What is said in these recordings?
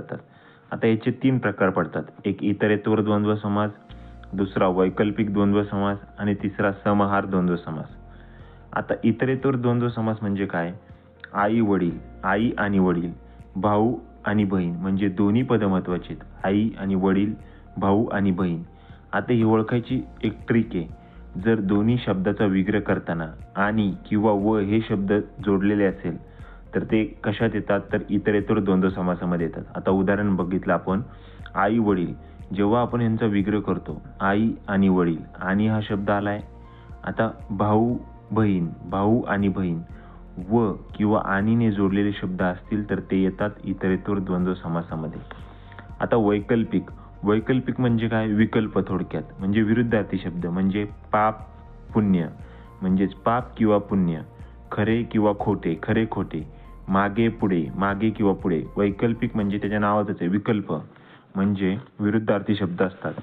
जातात. आता याचे 3 प्रकार पडतात. एक इतरेतर द्वंद्व समास, दुसरा वैकल्पिक द्वंद्व समास आणि तिसरा समहार द्वंद्व समास. आता इतरेतर द्वंद्व समास म्हणजे काय? आई वडील, आई आणि वडील, भाऊ आणि बहीण म्हणजे दोन्ही पद महत्वाची आहेत. आई आणि वडील, भाऊ आणि बहीण. आता ही ओळखायची एक ट्रिक आहे. जर दोन्ही शब्दाचा विग्रह करताना आणि किंवा व हे शब्द जोडलेले असेल तर ते कशात येतात? तर इतरेतर द्वंद्व समासामध्ये येतात. आता उदाहरण बघितलं आपण, आई वडील. जेव्हा आपण यांचा विग्रह करतो, आई आणि वडील, आणि हा शब्द आलाय. आता भाऊ बहीण, भाऊ आणि बहीण व किंवा आणीने जोडलेले शब्द असतील तर ते येतात इतरेतर द्वंद्व समासामध्ये. आता वैकल्पिक. वैकल्पिक म्हणजे काय? विकल्प थोडक्यात. म्हणजे विरुद्धार्थी शब्द. म्हणजे पाप पुण्य, म्हणजेच पाप किंवा पुण्य, खरे किंवा खोटे, खरे खोटे, मागे पुढे, मागे किंवा पुढे. वैकल्पिक म्हणजे त्याच्या नावातच आहे विकल्प, म्हणजे विरुद्धार्थी शब्द असतात.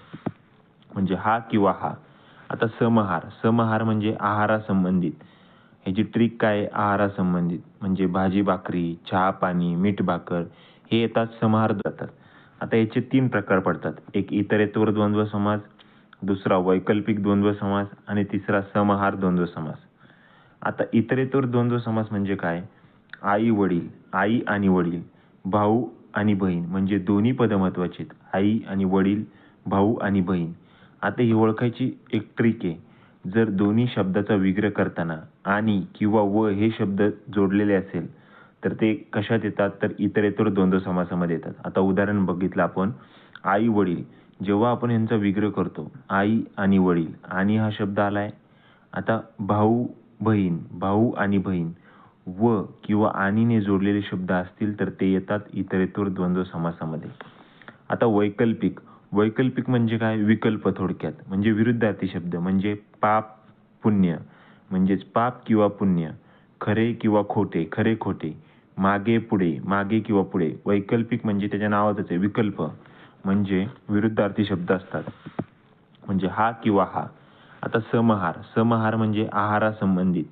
म्हणजे हा किंवा हा. आता समहार. समहार म्हणजे आहारासंबंधित. ह्याची ट्रिक काय आहे? आहारासंबंधित म्हणजे भाजी भाकरी, चहा पाणी, मीठ भाकर हे येतात समहार जातात. आता याचे 3 प्रकार पडतात. एक इतरेतर द्वंद्व समास, दुसरा वैकल्पिक द्वंद्व समास आणि तिसरा समहार द्वंद्व समास. आता इतरेतर द्वंद्व समास म्हणजे काय? आई वडील, आई आणि वडील, भाऊ आणि बहीण म्हणजे दोन्ही पद महत्वाची आहेत. आई आणि वडील, भाऊ आणि बहीण. आता ही ओळखायची एक ट्रिक आहे. जर दोन्ही शब्दाचा विग्रह करताना आणि किंवा व हे शब्द जोडलेले असेल तर ते कशात येतात? तर इतरेतर द्वंद्व समासामध्ये येतात. आता उदाहरण बघितलं आपण, आई वडील. जेव्हा आपण यांचा विग्रह करतो, आई आणि वडील, आणि हा शब्द आलाय. आता भाऊ बहीण, भाऊ आणि बहीण व किंवा आणीने जोडलेले शब्द असतील तर ते येतात इतरेतर द्वंद्व समासामध्ये. आता वैकल्पिक. वैकल्पिक म्हणजे काय? विकल्प थोडक्यात. म्हणजे विरुद्धार्थी शब्द. म्हणजे पाप पुण्य, म्हणजेच पाप किंवा पुण्य, खरे किंवा खोटे, खरे खोटे, मागे पुढे, मागे किंवा पुढे. वैकल्पिक म्हणजे त्याच्या नावातच आहे विकल्प, म्हणजे विरुद्धार्थी शब्द असतात. म्हणजे हा किंवा हा. आता समहार. समहार म्हणजे आहारासंबंधित.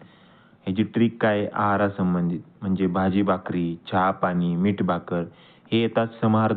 ह्याची ट्रिक काय आहे? आहारासंबंधित म्हणजे भाजी भाकरी, चहा पाणी, मीठ भाकर हे येतात समहार